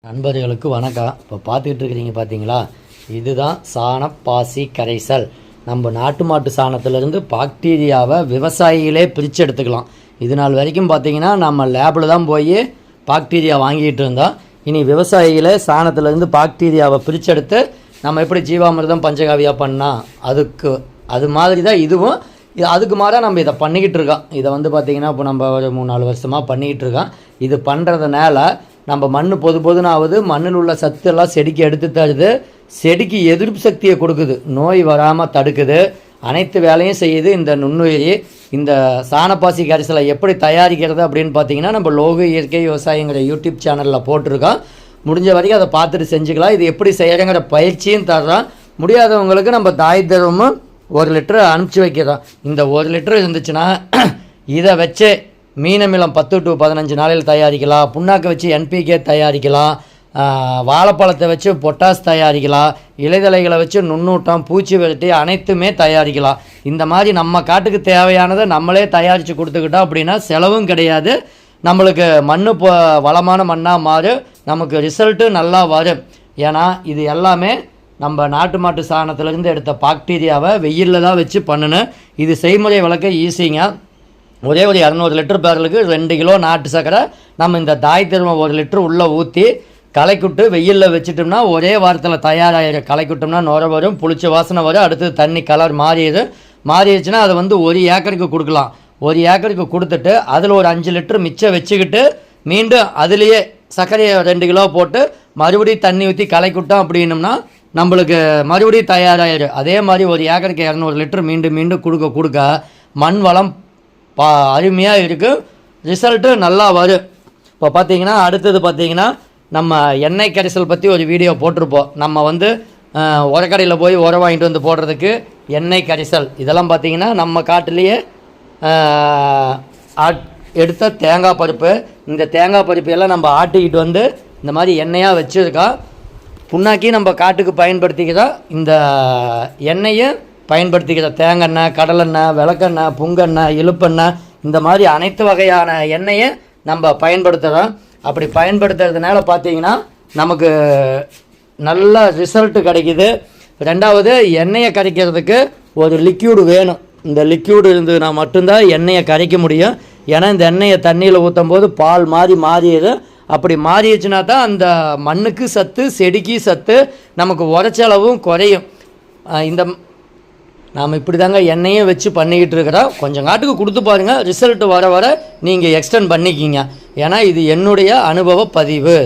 நண்பர்களுக்கு வணக்கம். இப்போ பார்த்துக்கிட்டு இருக்கிறீங்க பார்த்தீங்களா, இதுதான் சாணப்பாசி கரைசல். நம்ம நாட்டு மாட்டு சாணத்திலிருந்து பாக்டீரியாவை விவசாயிகளே பிரித்து எடுத்துக்கலாம். இது நாள் வரைக்கும் பார்த்தீங்கன்னா நம்ம லேபில் தான் போய் பாக்டீரியா வாங்கிட்டு இருந்தோம். இனி விவசாயிகளே சாணத்திலேருந்து பாக்டீரியாவை பிரித்தெடுத்து நம்ம எப்படி ஜீவாமிர்தம் பஞ்சகாவியாக பண்ணால் அது மாதிரி தான் இதுவும். அதுக்கு மாதிரி நம்ம இதை பண்ணிக்கிட்டு இருக்கோம். இதை பார்த்திங்கன்னா இப்போ நம்ம ஒரு 3-4 வருஷமாக பண்ணிக்கிட்டு இருக்கோம். இது பண்ணுறதுனால நம்ம மண் பொதுன்னு ஆகுது, மண்ணில் உள்ள சத்தெல்லாம் செடிக்கு எடுத்து தருது, செடிக்கு எதிர்ப்பு சக்தியை கொடுக்குது, நோய் வராமல் தடுக்குது, அனைத்து வேலையும் செய்யுது இந்த நுண்ணுயிரி. இந்த சாணப்பாசி கரைசலை எப்படி தயாரிக்கிறது அப்படின்னு பார்த்தீங்கன்னா நம்ம லோகு இயற்கை விவசாயங்கிற யூடியூப் சேனலில் போட்டிருக்கோம். முடிஞ்ச வரைக்கும் அதை பார்த்துட்டு செஞ்சுக்கலாம். இது எப்படி செய்கிறங்கிற பயிற்சியும் தர்றோம். முடியாதவங்களுக்கு நம்ம தாய் திரவமும் 1 லிட்டரு அனுப்பிச்சி வைக்கிறோம். இந்த 1 லிட்டரு இருந்துச்சுன்னா இதை வச்சு மீனமிலம் 10 to 15 நாளில் தயாரிக்கலாம். புண்ணாக்கை வச்சு NPK தயாரிக்கலாம். வாழைப்பழத்தை வச்சு பொட்டாஸ் தயாரிக்கலாம். இலைதலைகளை வச்சு நுண்ணூட்டம், பூச்சி விரட்டி அனைத்துமே தயாரிக்கலாம். இந்த மாதிரி நம்ம காட்டுக்கு தேவையானதை நம்மளே தயாரித்து கொடுத்துக்கிட்டோம் அப்படின்னா செலவும் கிடையாது. நம்மளுக்கு மண் வளமான மண்ணாக மாறும், நமக்கு ரிசல்ட்டு நல்லா வரும். ஏன்னா இது எல்லாமே நம்ம நாட்டு மாட்டு சாணத்திலேருந்து எடுத்த பாக்டீரியாவை வெயிலில் தான் வச்சு பண்ணணும். இது செய்முறை விளக்க ஈஸிங்க. ஒரே ஒரு 200 லிட்டர் பேரலுக்கு 2 கிலோ நாட்டு சக்கரை நம்ம இந்த தாய் திரும்ப 1 லிட்டர் உள்ளே ஊற்றி களைக்குட்டு வெயிலில் வச்சுட்டோம்னா ஒரே வாரத்தில் தயாராகிற. களைக்குட்டோம்னா நுர வரும், புளிச்ச வாசனை வரும், அடுத்தது தண்ணி கலர் மாறிடுச்சுன்னா அதை 1 ஏக்கருக்கு கொடுக்கலாம். 1 ஏக்கருக்கு கொடுத்துட்டு அதில் ஒரு 5 லிட்டர் மிச்சம் வச்சுக்கிட்டு மீண்டும் அதுலேயே சர்க்கரையை 2 கிலோ போட்டு மறுபடியும் தண்ணி ஊற்றி களைக்குட்டோம் அப்படின்னோம்னா நம்மளுக்கு மறுபடியும் தயாராகிடும். அதே மாதிரி 1 ஏக்கருக்கு 200 லிட்டர் மீண்டும் கொடுக்க மண் வளம் அருமையாக இருக்குது, ரிசல்ட்டு நல்லா வரும். இப்போ பார்த்தீங்கன்னா அடுத்தது பார்த்தீங்கன்னா நம்ம எண்ணெய் கரைசல் பற்றி ஒரு வீடியோ போட்டிருப்போம். நம்ம உரக்கடையில் போய் உரம் வாங்கிட்டு வந்து போடுறதுக்கு எண்ணெய் கரைசல் இதெல்லாம் பார்த்தீங்கன்னா நம்ம காட்டிலேயே எடுத்த தேங்காய் பருப்பு. இந்த தேங்காய் பருப்பு எல்லாம் நம்ம ஆட்டிக்கிட்டு இந்த மாதிரி எண்ணெயாக வச்சுருக்கோம். புண்ணாக்கி நம்ம காட்டுக்கு பயன்படுத்திக்கிறோம். இந்த எண்ணெயை பயன்படுத்திக்கிற தேங்காய், கடலெண்ணெய், விளக்கெண்ணெய், புங்கெண்ணெய், இழுப்பெண்ணெய், இந்த மாதிரி அனைத்து வகையான எண்ணெயை நம்ம பயன்படுத்துகிறோம். அப்படி பயன்படுத்துறதுனால பார்த்தீங்கன்னா நமக்கு நல்ல ரிசல்ட்டு கிடைக்கிது. ரெண்டாவது, எண்ணெயை கரைக்கிறதுக்கு ஒரு லிக்யூடு வேணும். இந்த லிக்யூடு இருந்ததுன்னா மட்டும்தான் எண்ணெயை கரைக்க முடியும். ஏன்னா இந்த எண்ணெயை தண்ணியில் ஊற்றும் போது பால் மாறிடுது. அப்படி மாறிடுச்சுன்னா தான் அந்த மண்ணுக்கு சத்து, செடிக்கு சத்து, நமக்கு உரச்செலவும் குறையும். நாம் இப்படி தாங்க எண்ணெயை வச்சு பண்ணிக்கிட்டு இருக்கிறோம். கொஞ்சம் காட்டுக்கு கொடுத்து பாருங்கள், ரிசல்ட் வர நீங்கள் எக்ஸ்டெண்ட் பண்ணிக்கிங்க. ஏன்னா இது என்னுடைய அனுபவ பதிவு.